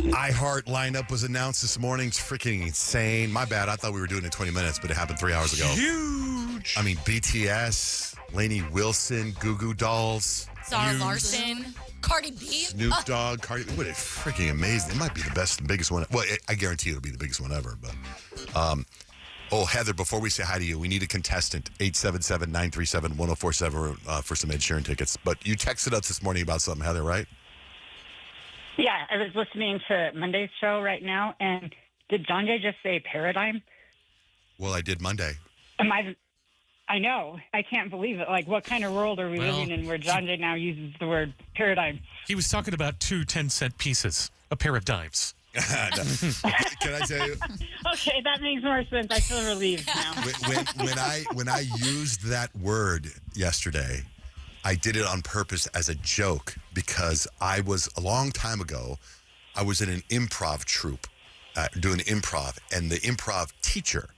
iHeart lineup was announced this morning. It's freaking insane. My bad. I thought we were doing it in 20 minutes, but it happened 3 hours ago. Huge. I mean, BTS, Lainey Wilson, Goo Goo Dolls, Zara Larson, Cardi B. Snoop Dogg, Cardi. What a freaking amazing! It might be the biggest one. Well, I guarantee it'll be the biggest one ever. But, Heather, before we say hi to you, we need a contestant. 877-937-1047 for some Ed Sheeran tickets. But you texted us this morning about something, Heather, right? Yeah, I was listening to Monday's show right now, and did John Jay just say paradigm? Well, I did Monday. I know. I can't believe it. Like, what kind of world are we living in where John Jay now uses the word paradigm? He was talking about 2 10-cent pieces, a pair of dimes. Can I tell you? Okay, that makes more sense. I feel relieved now. When I used that word yesterday, I did it on purpose as a joke because I was, a long time ago, I was in an improv troupe doing improv, and the improv teacher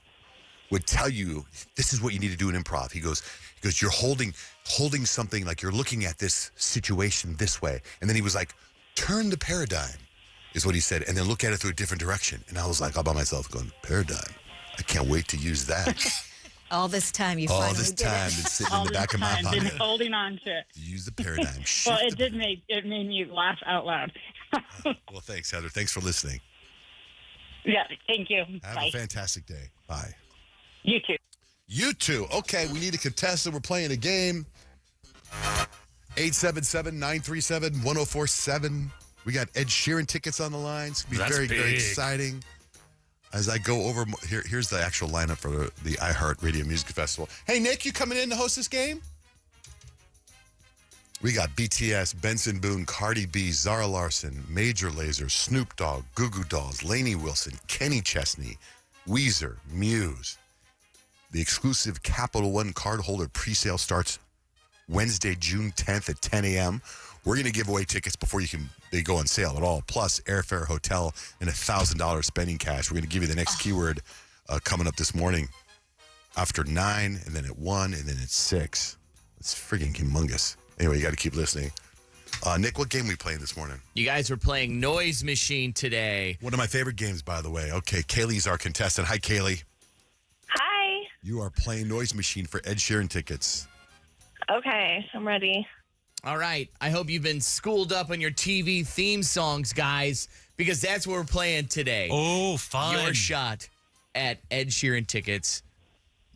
would tell you, this is what you need to do in improv. He goes, you're holding something, like you're looking at this situation this way. And then he was like, turn the paradigm, is what he said, and then look at it through a different direction. And I was like all by myself going, paradigm. I can't wait to use that. All this time, you All finally this did time, it. it's sitting All in the this back of my time, been pocket. holding on to it. Use the paradigm. Well, Shift it made me laugh out loud. Well, thanks, Heather. Thanks for listening. Yeah, thank you. Have Bye. a fantastic day. Bye. You too. You too. Okay, we need a contestant. We're playing a game. 877-937-1047. We got Ed Sheeran tickets on the line. It's going to be That's very, very big. exciting. As I go over, here's the actual lineup for the iHeart Radio Music Festival. Hey, Nick, you coming in to host this game? We got BTS, Benson Boone, Cardi B, Zara Larson, Major Lazer, Snoop Dogg, Goo Goo Dolls, Lainey Wilson, Kenny Chesney, Weezer, Muse. The exclusive Capital One cardholder presale starts Wednesday, June 10th at 10 a.m. We're going to give away tickets before they go on sale at all, plus airfare, hotel, and $1,000 spending cash. We're going to give you the next keyword coming up this morning after 9, and then at 1, and then at 6. It's freaking humongous. Anyway, you got to keep listening. Nick, what game are we playing this morning? You guys were playing Noise Machine today. One of my favorite games, by the way. Okay, Kaylee's our contestant. Hi, Kaylee. Hi. You are playing Noise Machine for Ed Sheeran tickets. Okay, I'm ready. All right. I hope you've been schooled up on your TV theme songs, guys, because that's what we're playing today. Oh, fun. Your shot at Ed Sheeran tickets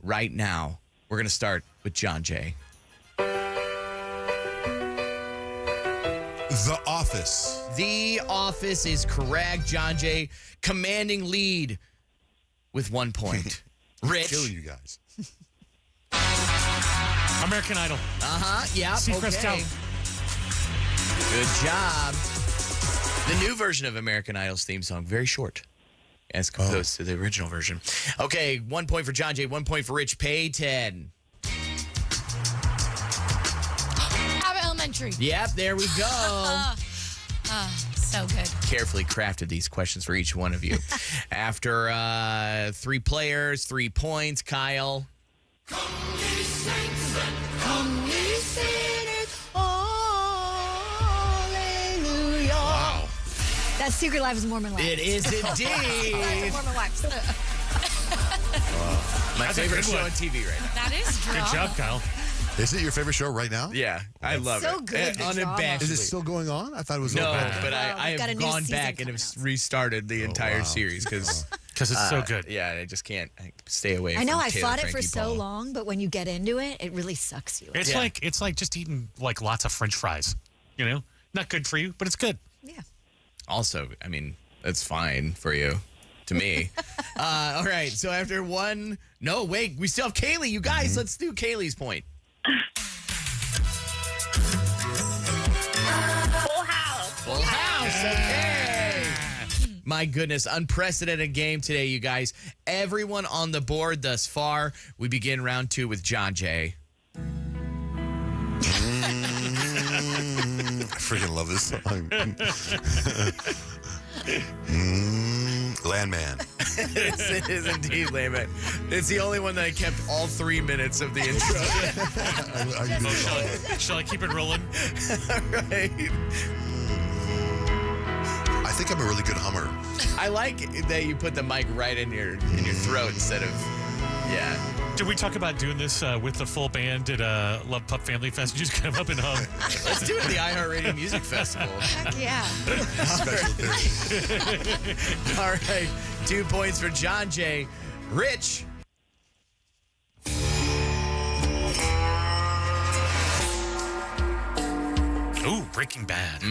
right now. We're going to start with John Jay. The Office. The Office is correct. John Jay, commanding lead with 1 point. Rich. Killing you guys. American Idol. Yeah. Seacrest Okay. out. Good job. The new version of American Idol's theme song, very short as opposed to the original version. Okay, 1 point for John Jay, 1 point for Rich Payton. Abbott Elementary. Yep, there we go. So good. Carefully crafted these questions for each one of you. After 3 players, 3 points, Kyle. Wow. That Secret Life is Mormon Life. It is indeed Mormon Life. my That's a favorite good show one. on TV right now. That is drama. Good job, Kyle. Is it your favorite show right now? Yeah, I love it. so good, the drama. Unabashedly. Is it still going on? I thought it was No, over. but Well, I we've got a have new gone season back and coming have out. restarted the entire wow. series because Because it's so good. Yeah, I just can't stay away. I know. from I Taylor fought it for Frankie so Paul. long, but when you get into it, it really sucks you. It's Yeah. like just eating like lots of French fries. You know, not good for you, but it's good. Yeah. Also, I mean, that's fine for you. To me. All right. So after one, no, wait, we still have Kaylee. You guys, let's do Kaylee's point. Full house. Full house. Okay. My goodness, unprecedented game today, you guys. Everyone on the board thus far. We begin round 2 with John Jay. I freaking love this song. Landman. It is indeed, Layman. It's the only one that I kept all 3 minutes of the intro. I can do this all. Shall I keep it rolling? Right. I think I'm a really good hummer. I like that you put the mic right in your throat instead of, yeah. Did we talk about doing this with the full band at Love Pup Family Fest? You just come up and hum. Let's do it at the iHeartRadio Music Festival. Heck yeah. Special appearance. All right, 2 points for John Jay. Rich. Ooh, Breaking Bad.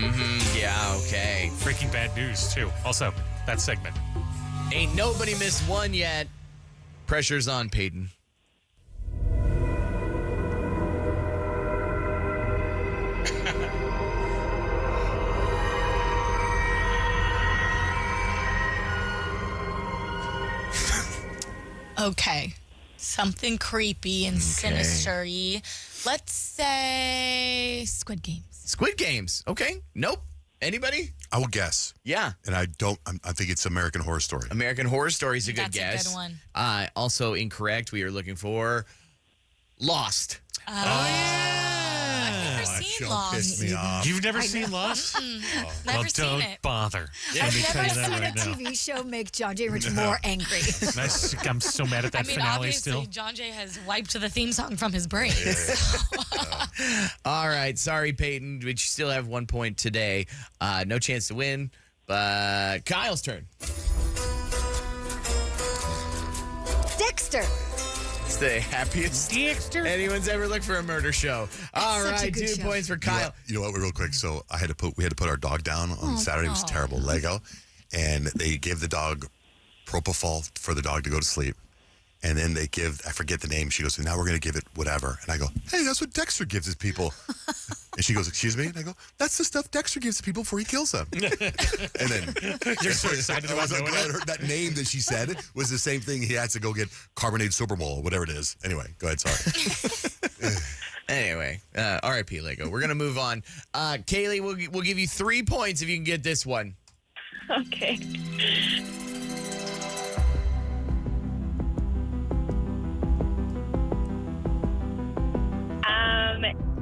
Yeah, okay. Breaking Bad news, too. Also, that segment. Ain't nobody missed one yet. Pressure's on, Peyton. Okay. Something creepy and sinister-y. Let's say Squid Games. Squid Games. Okay. Nope. Anybody? I will guess. Yeah. And I think it's American Horror Story. American Horror Story is a good That's a guess. good one. Also incorrect. We are looking for Lost. I've never That seen show Lost. pissed me off. You've never seen Lost? Never Well, seen don't it. bother. Let I've me tell never you that seen a right now. TV show make John J. Rich more angry. I'm so mad at that I mean, finale obviously, still. John Jay has wiped the theme song from his brain. All right. Sorry, Peyton. We still have 1 point today. No chance to win. But Kyle's turn. Dexter. It's the happiest anyone's ever looked for a murder show. All such a right, good 2 show. points for Kyle. You know what? Real quick. So we had to put our dog down on Saturday. It was terrible. Lego, and they gave the dog propofol for the dog to go to sleep. And then they I forget the name. She goes, now we're going to give it whatever. And I go, hey, that's what Dexter gives his people. And she goes, excuse me? And I go, that's the stuff Dexter gives to people before he kills them. And then You're so excited about doing it. that name that she said was the same thing. He had to go get carbonated Supermol, whatever it is. Anyway, go ahead. Sorry. Anyway, R.I.P. Lego. We're going to move on. Kaylee, we'll give you 3 points if you can get this one. Okay.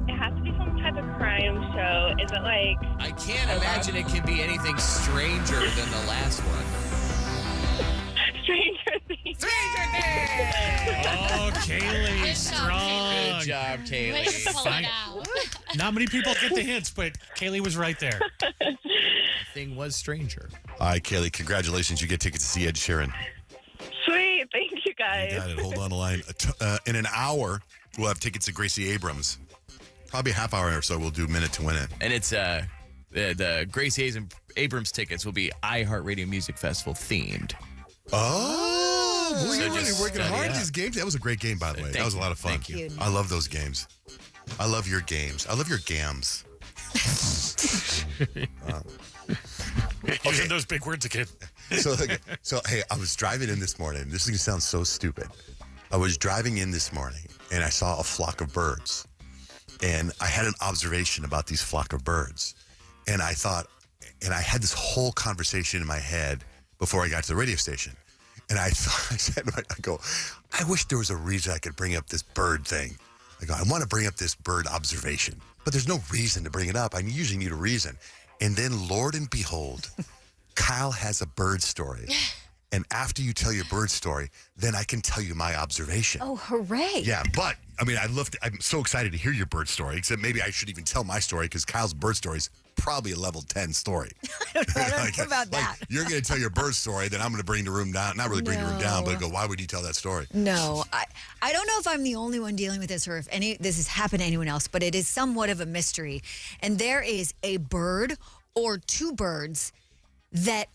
It has to be some type of crime show. Is it like I can't imagine it can be anything stranger than the last one. Stranger Things? Stranger Things! Oh, Kaylee, Good job, strong. Good job, Way Kaylee. to pull it out. Not many people get the hints, but Kaylee was right there. The thing was stranger. All right, Kaylee, congratulations. You get tickets to see Ed Sheeran. Sweet. Thank you, guys. Got it. Hold on the line. In an hour, we'll have tickets to Gracie Abrams. Probably a half hour or so, we'll do Minute to Win It. And it's the Gracie Abrams tickets will be iHeartRadio Music Festival themed. Oh, boy, So you're really just working study hard up. these games. That was a great game, by the way. Thank That was a you. lot of fun. Thank you. I love those games. I love your games. I love your gams. Using those big words again. So, hey, I was driving in this morning. This is going to sound so stupid. I was driving in this morning, and I saw a flock of birds. And I had an observation about these flock of birds. And I thought, and I had this whole conversation in my head before I got to the radio station. And I said, I go, I wish there was a reason I could bring up this bird thing. I go, I want to bring up this bird observation, but there's no reason to bring it up. I usually need a reason. And then, Lord and behold, Kyle has a bird story. And after you tell your bird story, then I can tell you my observation. Oh, hooray. Yeah, but I mean, I'm so excited to hear your bird story, except maybe I should even tell my story because Kyle's bird story is probably a level 10 story. I don't know about that. You're going to tell your bird story, then I'm going to bring the room down. Not really bring the room down, but go, why would you tell that story? No, I don't know if I'm the only one dealing with this or if this has happened to anyone else, but it is somewhat of a mystery. And there is a bird or two birds that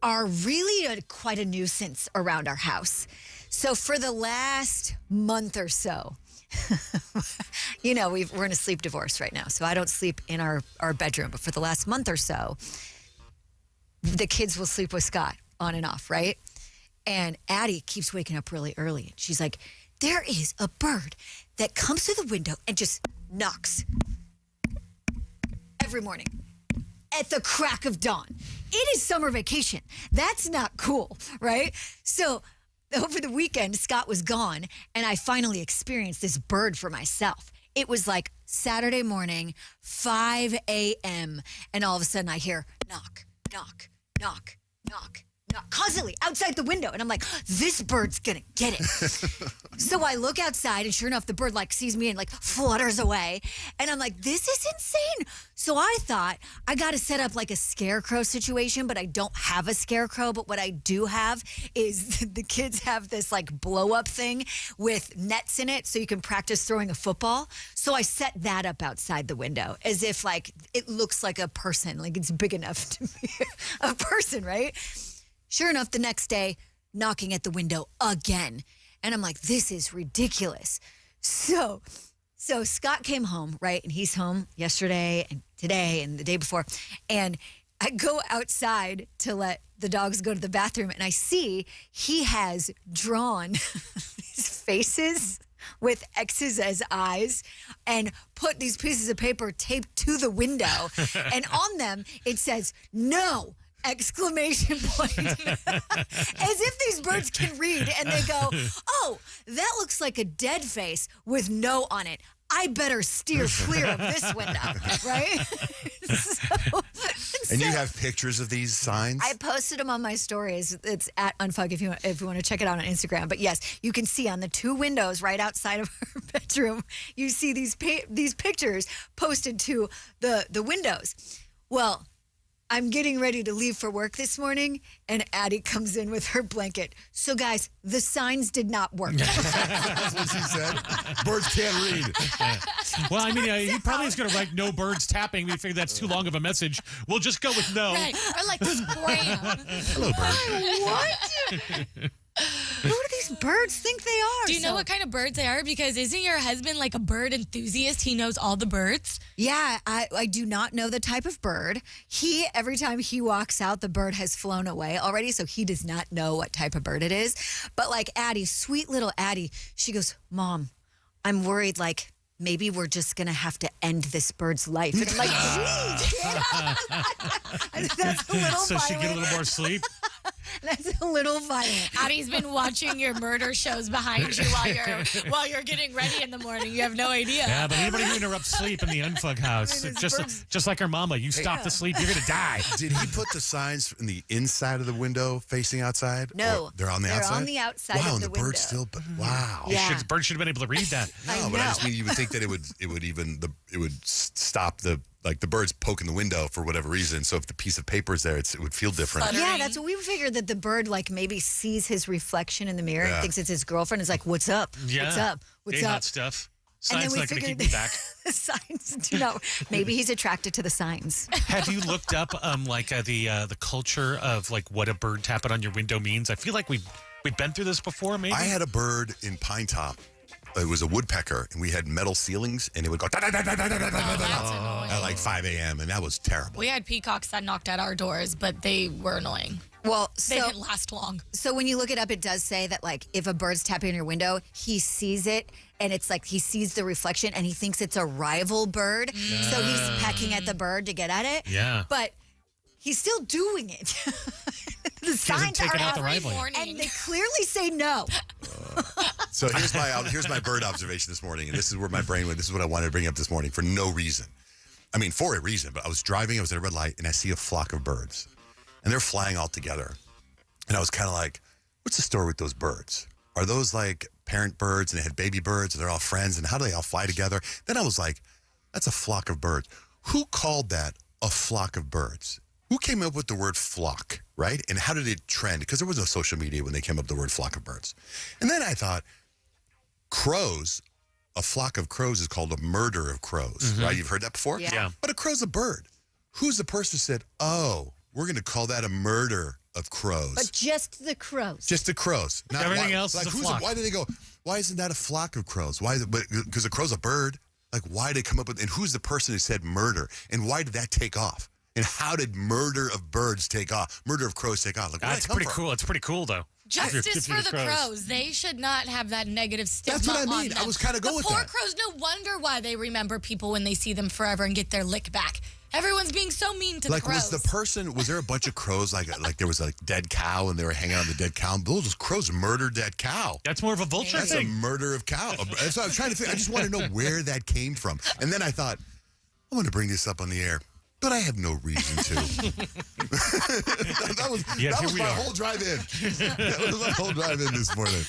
are really quite a nuisance around our house. So for the last month or so, you know, we're in a sleep divorce right now. So I don't sleep in our bedroom. But for the last month or so, the kids will sleep with Scott on and off, right? And Addie keeps waking up really early. She's like, there is a bird that comes through the window and just knocks every morning at the crack of dawn. It is summer vacation. That's not cool, right? So over the weekend, Scott was gone, and I finally experienced this bird for myself. It was like Saturday morning, 5 a.m., and all of a sudden I hear knock, knock, knock, constantly outside the window. And I'm like, this bird's gonna get it. So I look outside, and sure enough, the bird like sees me and like flutters away. And I'm like, this is insane. So I thought I got to set up like a scarecrow situation, but I don't have a scarecrow. But what I do have is the kids have this like blow up thing with nets in it so you can practice throwing a football. So I set that up outside the window as if like it looks like a person, like it's big enough to be a person, right? Sure enough, the next day, knocking at the window again. And I'm like, this is ridiculous. So Scott came home, right? And he's home yesterday and today and the day before. And I go outside to let the dogs go to the bathroom, and I see he has drawn these faces with X's as eyes and put these pieces of paper taped to the window. And on them, it says, no! Exclamation point. As if these birds can read, and they go, oh, that looks like a dead face with no on it. I better steer clear of this window, right? And you have pictures of these signs? I posted them on my stories. It's at Unfug if you want to check it out on Instagram. But yes, you can see on the two windows right outside of her bedroom, you see these pictures posted to the windows. Well, I'm getting ready to leave for work this morning, and Addie comes in with her blanket. So, guys, the signs did not work. That's what she said. Birds can't read. Well, I mean, he probably is going to write no birds tapping. We figure that's too long of a message. We'll just go with no. Right. Or like scram. Hello, bird. What? Who do these birds think they are? Do you know what kind of birds they are? Because isn't your husband like a bird enthusiast? He knows all the birds. Yeah, I do not know the type of bird. Every time he walks out, the bird has flown away already, so he does not know what type of bird it is. But like Addie, sweet little Addie, she goes, Mom, I'm worried like maybe we're just going to have to end this bird's life. And I'm like, geez. That's a little So she get a violent. little more sleep. That's a little violent. Addie's been watching your murder shows behind you while you're getting ready in the morning. You have no idea. Yeah, but anybody who interrupts sleep in the Unfug house, I mean, it's just like our mama, you stop the sleep, you're gonna die. Did he put the signs in the inside of the window facing outside? No, Or they're on the outside? They're on the outside wow, of and the the bird window. still. But wow. Yeah. Bird should have been able to read that. No, but I just mean you would think that it would stop the birds poking the window for whatever reason. So if the piece of paper is there, it would feel different. Fluttering. Yeah, that's what we figured, that the bird like maybe sees his reflection in the mirror and Yeah. thinks it's his girlfriend. Is like, what's up? Yeah. What's up? What's Ain't up? hot stuff. And then Signs we not gonna keep figured me back. the signs do not. Maybe he's attracted to the signs. Have you looked up the culture of like what a bird tapping on your window means? I feel like we've been through this before. Maybe I had a bird in Pine Top. It was a woodpecker, and we had metal ceilings, and it would go at like 5 a.m., and that was terrible. We had peacocks that knocked at our doors, but they were annoying. Well, They didn't last long. So when you look it up, it does say that like if a bird's tapping on your window, he sees it, and it's like he sees the reflection, and he thinks it's a rival bird, so he's pecking at the bird to get at it. Yeah. But he's still doing it. The signs are taken out the out, rival. and they clearly say no. So here's my bird observation this morning, and this is where my brain went. This is what I wanted to bring up this morning for no reason. I mean, for a reason, but I was driving, I was at a red light, and I see a flock of birds, and they're flying all together. And I was kind of like, what's the story with those birds? Are those like parent birds, and they had baby birds, and they're all friends, and how do they all fly together? Then I was like, that's a flock of birds. Who called that a flock of birds? Who came up with the word flock, right? And how did it trend? Because there was no social media when they came up with the word flock of birds. And then I thought, crows, a flock of crows is called a murder of crows, right? You've heard that before? Yeah. But a crow's a bird. Who's the person who said, oh, we're going to call that a murder of crows? But just the crows. Just the crows. Not Everything else is a flock. Why did they go, why isn't that a flock of crows? Why? Because a crow's a bird. Like, why did they come up with, and who's the person who said murder? And why did that take off? And how did murder of birds take off? Murder of crows take off? Like, where did That's that come pretty from? cool. It's pretty cool though. Justice for the crows. They should not have that negative stigma. That's what I on mean. I them. was kinda going the with poor that. crows. No wonder why they remember people when they see them forever and get their lick back. Everyone's being so mean to Like, the crows. was there a bunch of crows, like there was a dead cow and they were hanging out on the dead cow? And those crows murdered that cow. That's more of a vulture That's a thing. murder of cow. That's what I was trying to think. I just want to know where that came from. And then I thought, I want to bring this up on the air. but I have no reason to. that was my whole drive-in. That was my whole drive-in this morning.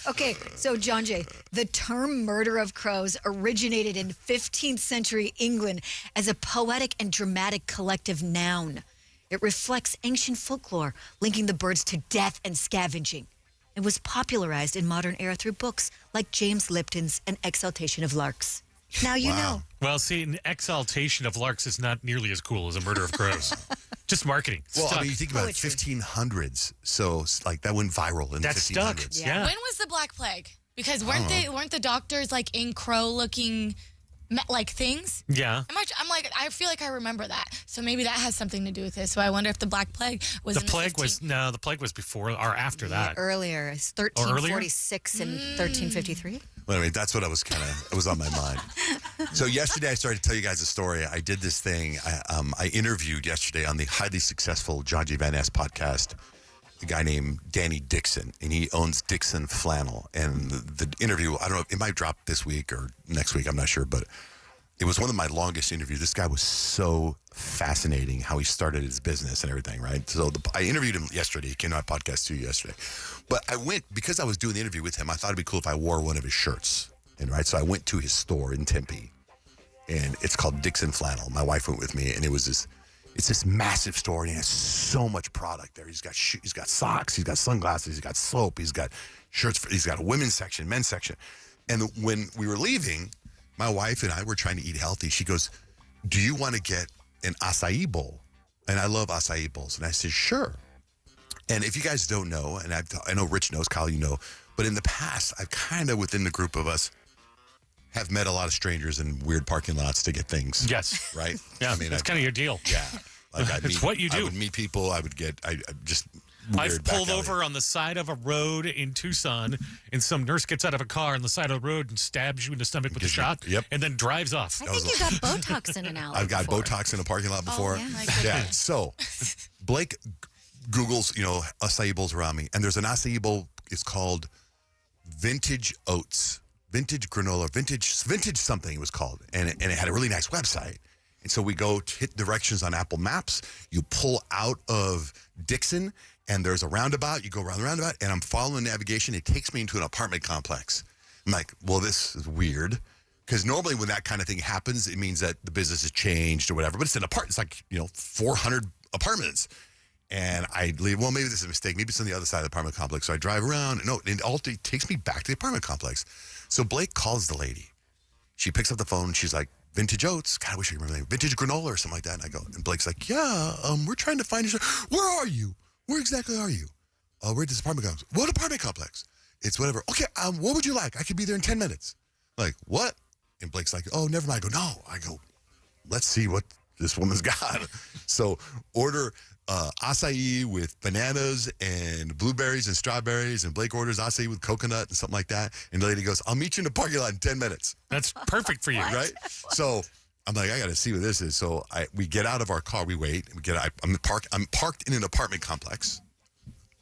Okay, so John Jay, the term murder of crows originated in 15th century England as a poetic and dramatic collective noun. It reflects ancient folklore linking the birds to death and scavenging. It was popularized in modern era through books like James Lipton's An Exaltation of Larks. Now you know. Well, see, an exaltation of larks is not nearly as cool as a murder of crows. Just marketing. Well, Stuck. I mean, you think about it, 1500s. So, like, that went viral in the That's 1500s. stuck. Yeah. When was the Black Plague? Because weren't the doctors like in crow looking like things? Yeah. I feel like I remember that. So maybe that has something to do with it. So I wonder if the Black Plague was The in plague the 15 was the plague was before or after that. Earlier, it's 1346 and 1353. Well, I mean, that's what it was on my mind. So yesterday I started to tell you guys a story. I did this thing. I interviewed yesterday on the highly successful John J. Van Ness podcast a guy named Danny Dixon, and he owns Dixon Flannel. And the interview, I don't know, it might drop this week or next week, I'm not sure, but it was one of my longest interviews. This guy was so fascinating how he started his business and everything, right? So I interviewed him yesterday. He came to my podcast too yesterday. But I went, because I was doing the interview with him, I thought it'd be cool if I wore one of his shirts. And right, so I went to his store in Tempe, and it's called Dixon Flannel. My wife went with me, and it's this massive store, and he has so much product there. He's got socks, he's got sunglasses, he's got soap, he's got shirts, he's got a women's section, men's section. And when we were leaving, my wife and I were trying to eat healthy. She goes, "Do you want to get an acai bowl?" And I love acai bowls. And I said, "Sure." And if you guys don't know, and I know Rich knows, Kyle, you know, but in the past, I've kind of, within the group of us, have met a lot of strangers in weird parking lots to get things. Yes. Right? Yeah. I mean, that's kind of your deal. Yeah. Like It's what you do. I would meet people. I would get, I just weird I've pulled back alley. over on the side of a road in Tucson, and some nurse gets out of a car on the side of the road and stabs you in the stomach with a shot, Yep. and then drives off. I think you got Botox in an alley. I've got before. Botox in a parking lot before. yeah. Yeah. So Blake Googles, acai bowls around me, and there's an acai bowl. It's called Vintage Oats, Vintage Granola, Vintage something it was called, and it had a really nice website. And so we go to hit directions on Apple Maps. You pull out of Dixon, and there's a roundabout. You go around the roundabout, and I'm following navigation. It takes me into an apartment complex. I'm like, well, this is weird. Because normally when that kind of thing happens, it means that the business has changed or whatever. But it's an apartment. It's like, 400 apartments. And I leave, well, maybe this is a mistake. Maybe it's on the other side of the apartment complex. So I drive around. No, it takes me back to the apartment complex. So Blake calls the lady. She picks up the phone. She's like, Vintage Oats. God, I wish I remember the name. Vintage Granola or something like that. And I go, and Blake's like, yeah, we're trying to find you. Where are you? Where exactly are you? We're at this apartment complex. What apartment complex? It's whatever. Okay, what would you like? I could be there in 10 minutes. Like, what? And Blake's like, oh, never mind. I go, no. I go, let's see what this woman's got. So order acai with bananas and blueberries and strawberries, and Blake orders acai with coconut and something like that. And the lady goes, I'll meet you in the parking lot in 10 minutes. That's perfect for you. Right? So I'm like, I got to see what this is. So we get out of our car. We wait. I'm parked in an apartment complex,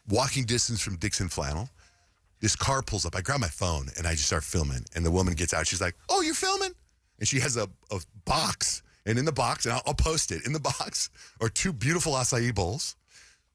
walking distance from Dixon Flannel. This car pulls up. I grab my phone, and I just start filming. And the woman gets out. She's like, oh, you're filming? And she has a box. And in the box, and I'll post it, in the box are two beautiful acai bowls.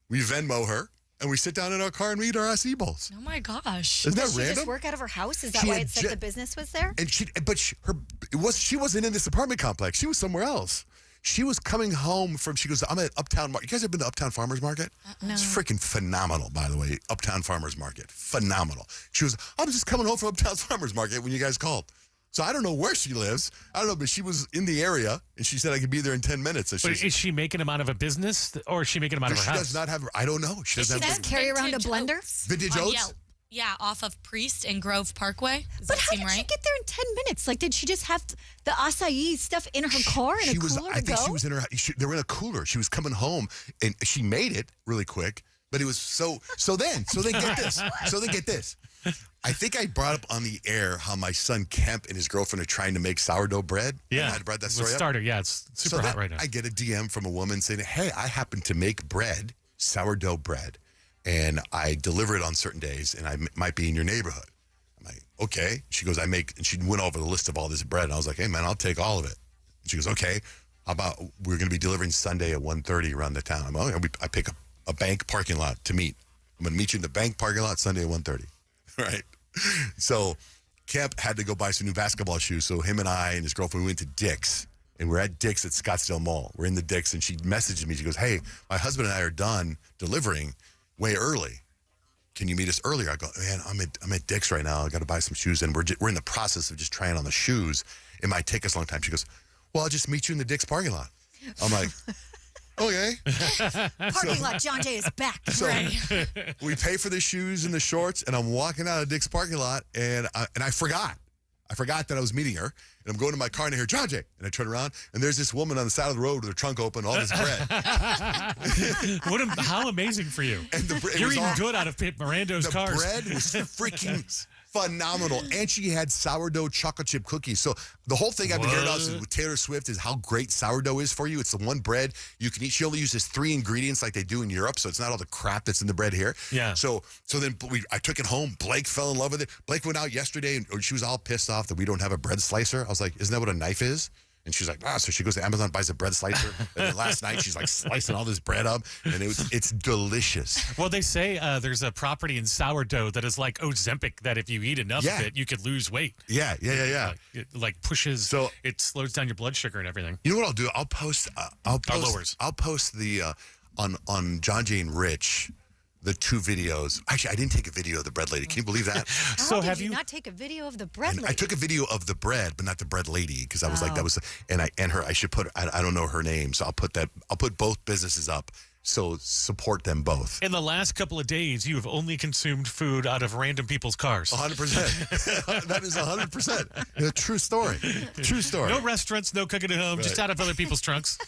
We Venmo her, and we sit down in our car and we eat our acai bowls. Oh my gosh. Isn't that Does she random? just work out of her house? Is that She why had it said the business was there? And she wasn't in this apartment complex. She was somewhere else. She was coming home she goes, I'm at Uptown Market. You guys ever been to Uptown Farmers Market? No. It's freaking phenomenal, by the way. Uptown Farmers Market. Phenomenal. She was, I'm just coming home from Uptown Farmers Market when you guys called. So I don't know where she lives. I don't know, but she was in the area, and she said I could be there in 10 minutes. So But is she making them out of a business, or is she making them out of her she house? does not have, I don't know. She doesn't She have does carry around a Vintage blender? Oats Vintage on Oats? Yelp. Yeah, off of Priest and Grove Parkway. Does But that how seem did she right? get there in 10 minutes? Like, did she just have the acai stuff in her car in a cooler I to think go? she was in her, they were in a cooler. She was coming home, and she made it really quick. But it was so then get this. So then get this. I think I brought up on the air how my son Kemp and his girlfriend are trying to make sourdough bread. Yeah. I brought that The story up. starter. Yeah, it's super hot right now. I get a DM from a woman saying, hey, I happen to make bread, sourdough bread, and I deliver it on certain days, and I might be in your neighborhood. I'm like, okay. She goes, and she went over the list of all this bread, and I was like, hey, man, I'll take all of it. And she goes, okay, we're going to be delivering Sunday at 1:30 around the town. I pick a bank parking lot to meet. I'm going to meet you in the bank parking lot Sunday at 1:30. Right. So Kemp had to go buy some new basketball shoes. So him and I and his girlfriend, we went to Dick's. And we're at Dick's at Scottsdale Mall. We're in the Dick's, and she messaged me. She goes, hey, my husband and I are done delivering way early. Can you meet us earlier? I go, man, I'm at Dick's right now. I got to buy some shoes, and we're in the process of just trying on the shoes. It might take us a long time. She goes, well, I'll just meet you in the Dick's parking lot. I'm like, okay. Parking lot John Jay is back. So we pay for the shoes and the shorts, and I'm walking out of Dick's parking lot, and I forgot. I forgot that I was meeting her, and I'm going to my car, and I hear, John Jay. And I turn around, and there's this woman on the side of the road with her trunk open, all this bread. How amazing for you. And You're eating good out of Mirando's cars. The bread was freaking phenomenal. And she had sourdough chocolate chip cookies. So the whole thing I've been hearing about with Taylor Swift is how great sourdough is for you. It's the one bread you can eat. She only uses 3 ingredients like they do in Europe, so it's not all the crap that's in the bread here. Yeah. So then I took it home. Blake fell in love with it. Blake went out yesterday, and she was all pissed off that we don't have a bread slicer. I was like, isn't that what a knife is? And she's like, so she goes to Amazon, buys a bread slicer. And then last night, she's like slicing all this bread up. And it's delicious. Well, they say there's a property in sourdough that is like Ozempic, that if you eat enough of it, you could lose weight. Yeah. It like pushes, so it slows down your blood sugar and everything. You know what I'll do? I'll post the, on John Jay and Rich, the 2 videos. Actually, I didn't take a video of the bread lady. Can you believe that? How did you not take a video of the bread lady? I took a video of the bread, but not the bread lady, because I was like, that was, and her. I should put. I don't know her name, so I'll put both businesses up. So support them both. In the last couple of days, you have only consumed food out of random people's cars. 100%. That is 100%. A true story. True story. No restaurants, no cooking at home, just out of other people's trunks.